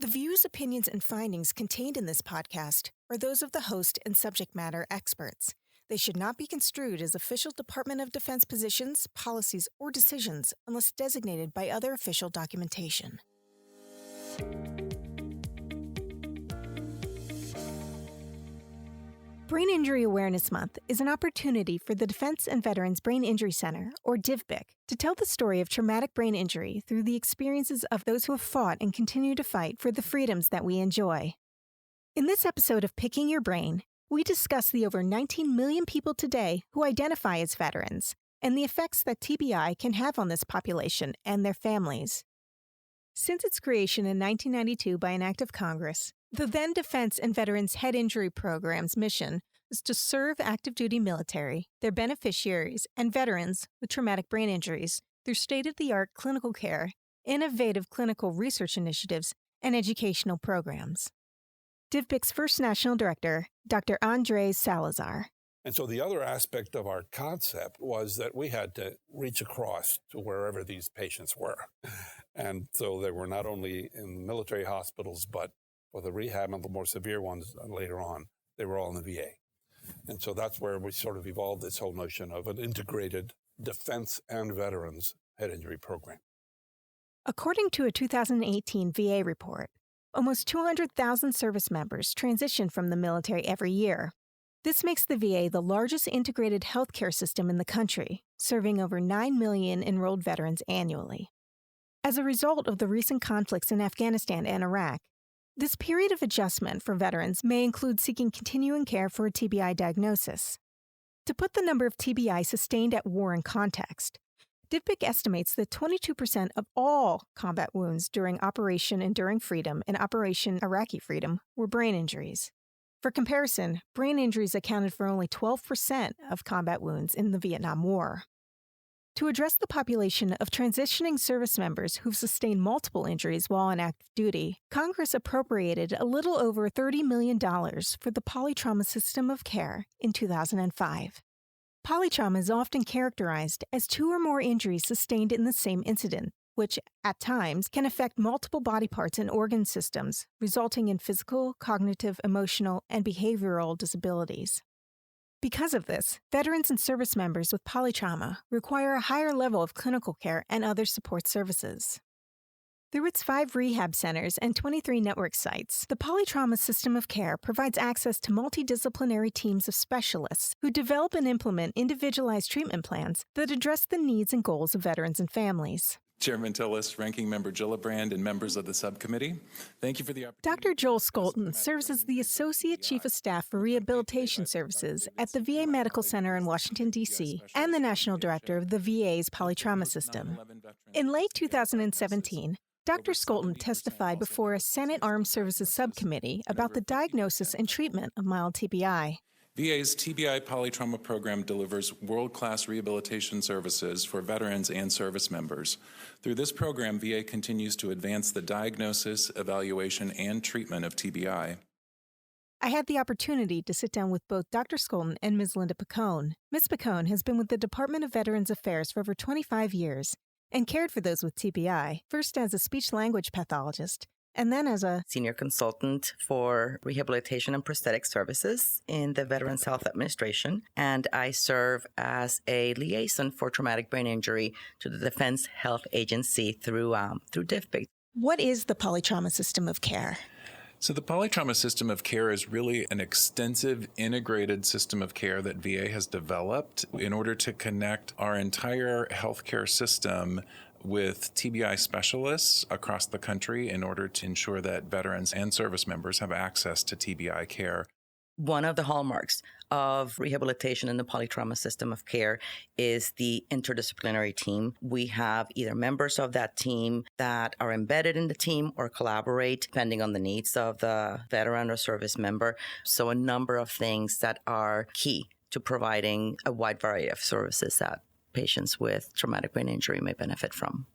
The views, opinions, and findings contained in this podcast are those of the host and subject matter experts. They should not be construed as official Department of Defense positions, policies, or decisions unless designated by other official documentation. Brain Injury Awareness Month is an opportunity for the Defense and Veterans Brain Injury Center, or DVBIC, to tell the story of traumatic brain injury through the experiences of those who have fought and continue to fight for the freedoms that we enjoy. In this episode of Picking Your Brain, we discuss the over 19 million people today who identify as veterans and the effects that TBI can have on this population and their families. Since its creation in 1992 by an act of Congress, the then Defense and Veterans Head Injury Program's mission is to serve active duty military, their beneficiaries, and veterans with traumatic brain injuries through state-of-the-art clinical care, innovative clinical research initiatives, and educational programs. DVBIC's first national director, Dr. Andres Salazar. And so the other aspect of our concept was that we had to reach across to wherever these patients were. And so they were not only in military hospitals, but for the rehab and the more severe ones later on, they were all in the VA. And so that's where we sort of evolved this whole notion of an integrated defense and veterans head injury program. According to a 2018 VA report, almost 200,000 service members transition from the military every year. This makes the VA the largest integrated healthcare system in the country, serving over 9 million enrolled veterans annually. As a result of the recent conflicts in Afghanistan and Iraq, this period of adjustment for veterans may include seeking continuing care for a TBI diagnosis. To put the number of TBI sustained at war in context, DVBIC estimates that 22% of all combat wounds during Operation Enduring Freedom and Operation Iraqi Freedom were brain injuries. For comparison, brain injuries accounted for only 12% of combat wounds in the Vietnam War. To address the population of transitioning service members who've sustained multiple injuries while on active duty, Congress appropriated a little over $30 million for the polytrauma system of care in 2005. Polytrauma is often characterized as two or more injuries sustained in the same incident, which, at times, can affect multiple body parts and organ systems, resulting in physical, cognitive, emotional, and behavioral disabilities. Because of this, veterans and service members with polytrauma require a higher level of clinical care and other support services. Through its 5 rehab centers and 23 network sites, the polytrauma system of care provides access to multidisciplinary teams of specialists who develop and implement individualized treatment plans that address the needs and goals of veterans and families. Chairman Tillis, Ranking Member Gillibrand, and members of the subcommittee, thank you for the opportunity. Dr. Joel Scholten serves as the Associate Chief of Staff for Rehabilitation Services at the VA Medical Center in Washington, D.C., and the National Director of the VA's Polytrauma System. In late 2017, Dr. Scholten testified before a Senate Armed Services Subcommittee about the diagnosis and treatment of mild TBI. VA's TBI Polytrauma Program delivers world-class rehabilitation services for veterans and service members. Through this program, VA continues to advance the diagnosis, evaluation, and treatment of TBI. I had the opportunity to sit down with both Dr. Scholten and Ms. Linda Picon. Ms. Picon has been with the Department of Veterans Affairs for over 25 years and cared for those with TBI, first as a speech-language pathologist, and then as a senior consultant for rehabilitation and prosthetic services in the Veterans Health Administration, and I serve as a liaison for traumatic brain injury to the Defense Health Agency through DVBIC. What is the polytrauma system of care? So the polytrauma system of care is really an extensive integrated system of care that VA has developed in order to connect our entire healthcare system with TBI specialists across the country in order to ensure that veterans and service members have access to TBI care. One of the hallmarks of rehabilitation in the polytrauma system of care is the interdisciplinary team. We have either members of that team that are embedded in the team or collaborate depending on the needs of the veteran or service member. So a number of things that are key to providing a wide variety of services that patients with traumatic brain injury may benefit from.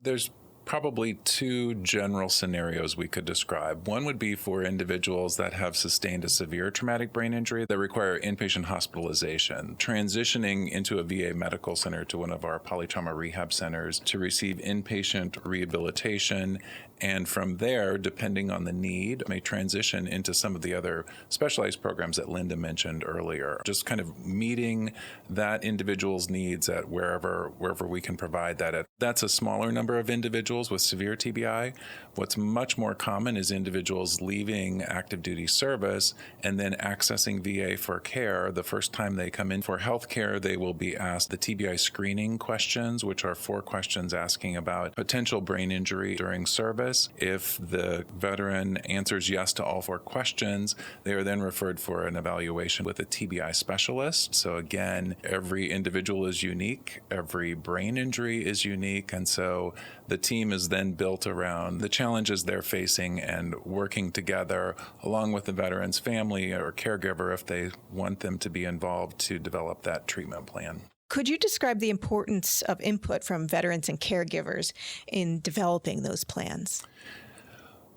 There's probably 2 general scenarios we could describe. One would be for individuals that have sustained a severe traumatic brain injury that require inpatient hospitalization, transitioning into a VA medical center to one of our polytrauma rehab centers to receive inpatient rehabilitation And from there, depending on the need, may transition into some of the other specialized programs that Linda mentioned earlier. Just kind of meeting that individual's needs at wherever we can provide that. That's a smaller number of individuals with severe TBI. What's much more common is individuals leaving active duty service and then accessing VA for care. The first time they come in for health care, they will be asked the TBI screening questions, which are 4 questions asking about potential brain injury during service. If the veteran answers yes to all 4 questions, they are then referred for an evaluation with a TBI specialist. So again, every individual is unique, every brain injury is unique, and so the team is then built around the challenges they're facing and working together along with the veteran's family or caregiver if they want them to be involved to develop that treatment plan. Could you describe the importance of input from veterans and caregivers in developing those plans?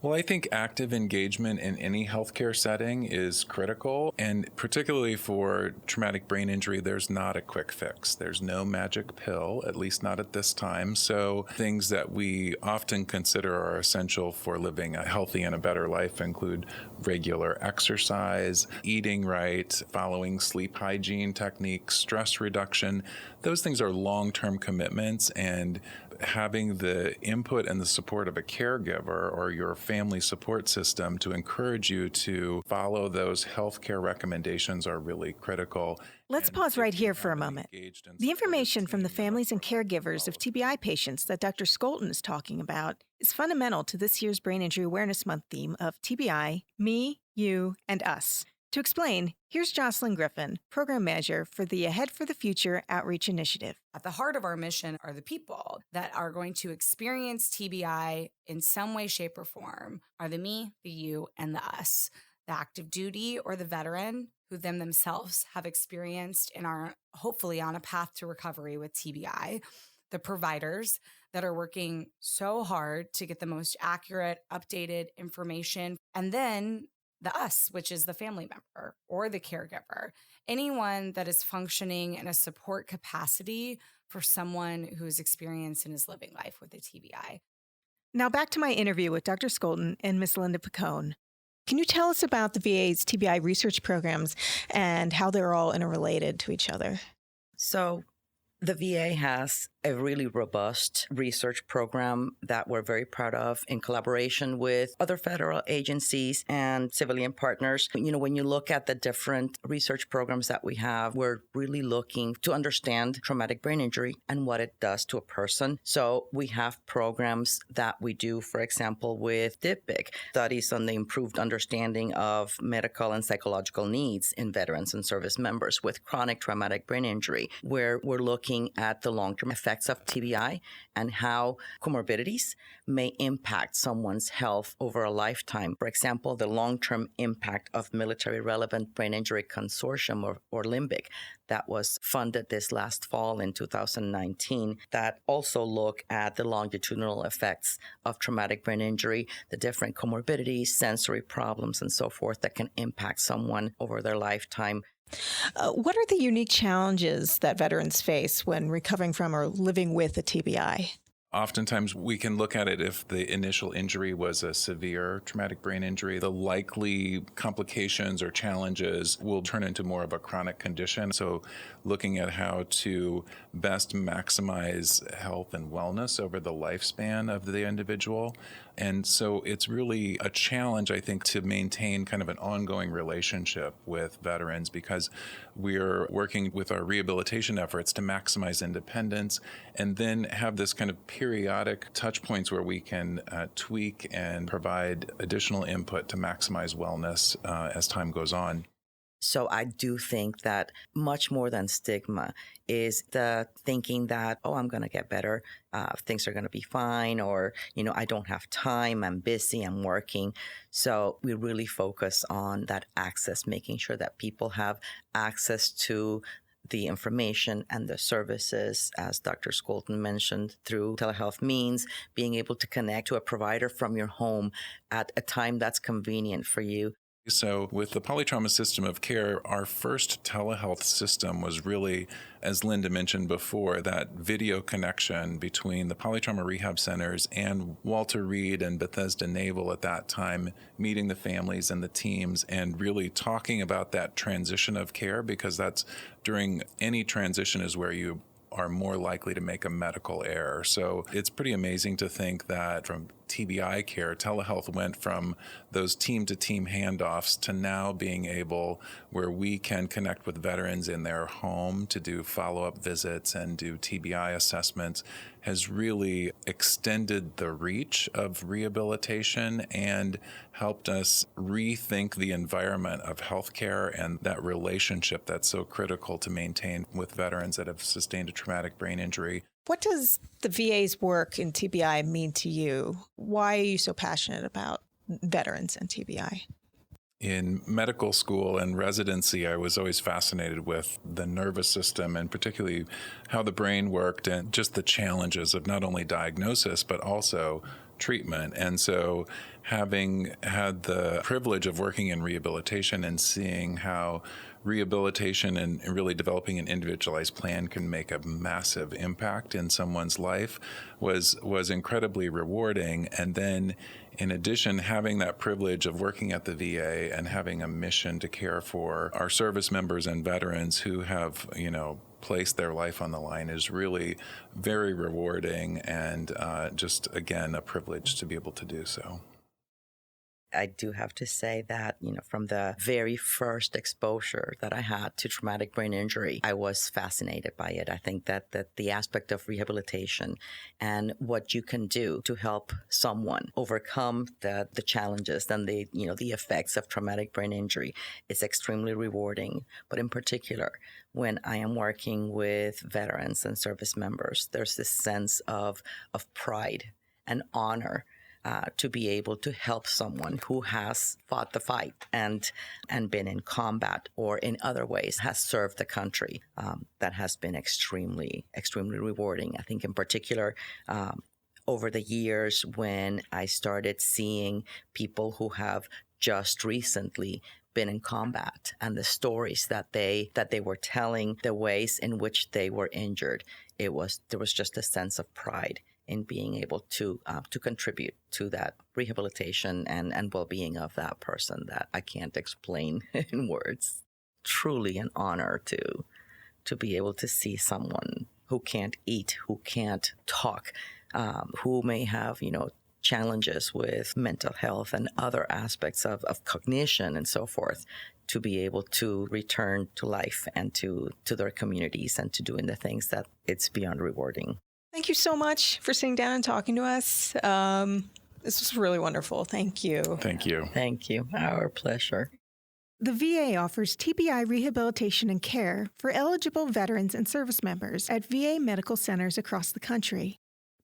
Well, I think active engagement in any healthcare setting is critical, and particularly for traumatic brain injury, there's not a quick fix. There's no magic pill, at least not at this time. So things that we often consider are essential for living a healthy and a better life include regular exercise, eating right, following sleep hygiene techniques, stress reduction. Those things are long-term commitments, and having the input and the support of a caregiver or your family support system to encourage you to follow those healthcare recommendations are really critical. Let's pause right here for a moment. The information from the families and caregivers of TBI patients that Dr. Scholten is talking about is fundamental to this year's Brain Injury Awareness Month theme of TBI, me, you, and us. To explain, here's Jocelyn Griffin, Program Manager for the Ahead for the Future Outreach Initiative. At the heart of our mission are the people that are going to experience TBI in some way, shape, or form, are the me, the you, and the us. The active duty or the veteran who themselves have experienced and are hopefully on a path to recovery with TBI. The providers that are working so hard to get the most accurate, updated information. And then the us, which is the family member or the caregiver, anyone that is functioning in a support capacity for someone who is experienced and is living life with a TBI. Now back to my interview with Dr. Scholten and Ms. Linda Picon. Can you tell us about the VA's TBI research programs and how they're all interrelated to each other? So the VA has a really robust research program that we're very proud of in collaboration with other federal agencies and civilian partners. You know, when you look at the different research programs that we have, we're really looking to understand traumatic brain injury and what it does to a person. So we have programs that we do, for example, with TBI, studies on the improved understanding of medical and psychological needs in veterans and service members with chronic traumatic brain injury, where we're looking at the long-term effects of TBI and how comorbidities may impact someone's health over a lifetime. For example, the long-term impact of Military Relevant Brain Injury Consortium, or LIMBIC, that was funded this last fall in 2019, that also look at the longitudinal effects of traumatic brain injury, the different comorbidities, sensory problems, and so forth that can impact someone over their lifetime. What are the unique challenges that veterans face when recovering from or living with a TBI? Oftentimes, we can look at it if the initial injury was a severe traumatic brain injury. The likely complications or challenges will turn into more of a chronic condition. So looking at how to best maximize health and wellness over the lifespan of the individual. And so it's really a challenge, I think, to maintain kind of an ongoing relationship with veterans because we're working with our rehabilitation efforts to maximize independence and then have this kind of periodic touch points where we can tweak and provide additional input to maximize wellness as time goes on. So I do think that much more than stigma is the thinking that, oh, I'm going to get better, things are going to be fine, or, you know, I don't have time, I'm busy, I'm working. So we really focus on that access, making sure that people have access to the information and the services, as Dr. Scholten mentioned, through telehealth means, being able to connect to a provider from your home at a time that's convenient for you. So with the polytrauma system of care, our first telehealth system was really, as Linda mentioned before, that video connection between the polytrauma rehab centers and Walter Reed and Bethesda Naval at that time, meeting the families and the teams and really talking about that transition of care, because that's during any transition is where you are more likely to make a medical error. So it's pretty amazing to think that from TBI care, telehealth went from those team-to-team handoffs to now being able where we can connect with veterans in their home to do follow-up visits and do TBI assessments, has really extended the reach of rehabilitation and helped us rethink the environment of healthcare and that relationship that's so critical to maintain with veterans that have sustained a traumatic brain injury. What does the VA's work in TBI mean to you? Why are you so passionate about veterans and TBI? In medical school and residency, I was always fascinated with the nervous system and particularly how the brain worked and just the challenges of not only diagnosis, but also treatment. And so having had the privilege of working in rehabilitation and seeing how rehabilitation and really developing an individualized plan can make a massive impact in someone's life was incredibly rewarding. And then in addition, having that privilege of working at the VA and having a mission to care for our service members and veterans who have, placed their life on the line is really very rewarding and just, again, a privilege to be able to do so. I do have to say that, from the very first exposure that I had to traumatic brain injury, I was fascinated by it. I think that the aspect of rehabilitation and what you can do to help someone overcome the challenges and the effects of traumatic brain injury is extremely rewarding. But in particular, when I am working with veterans and service members, there's this sense of pride and honor to be able to help someone who has fought the fight and been in combat or in other ways has served the country. That has been extremely, extremely rewarding. I think in particular, over the years when I started seeing people who have just recently been in combat and the stories that they were telling, the ways in which they were injured, there was just a sense of pride in being able to contribute to that rehabilitation and well-being of that person that I can't explain in words. Truly an honor to be able to see someone who can't eat, who can't talk, who may have, challenges with mental health and other aspects of cognition and so forth, to be able to return to life and to their communities and to doing the things that it's beyond rewarding. Thank you so much for sitting down and talking to us. This was really wonderful. Thank you. Thank you. Thank you. Our pleasure. The VA offers TBI rehabilitation and care for eligible veterans and service members at VA medical centers across the country.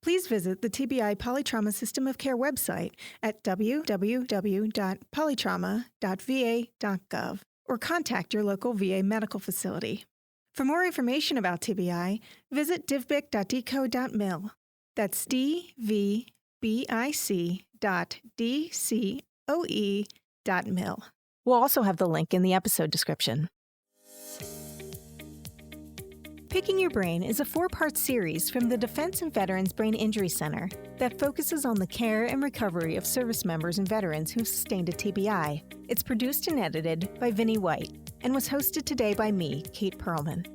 Please visit the TBI Polytrauma System of Care website at www.polytrauma.va.gov or contact your local VA medical facility. For more information about TBI, visit divbic.deco.mil. That's dvbic.dcoe.mil. We'll also have the link in the episode description. Picking Your Brain is a 4-part series from the Defense and Veterans Brain Injury Center that focuses on the care and recovery of service members and veterans who've sustained a TBI. It's produced and edited by Vinnie White and was hosted today by me, Kate Perlman.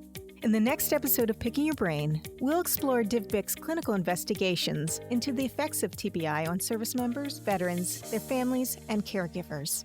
In the next episode of Picking Your Brain, we'll explore DivBic's clinical investigations into the effects of TBI on service members, veterans, their families, and caregivers.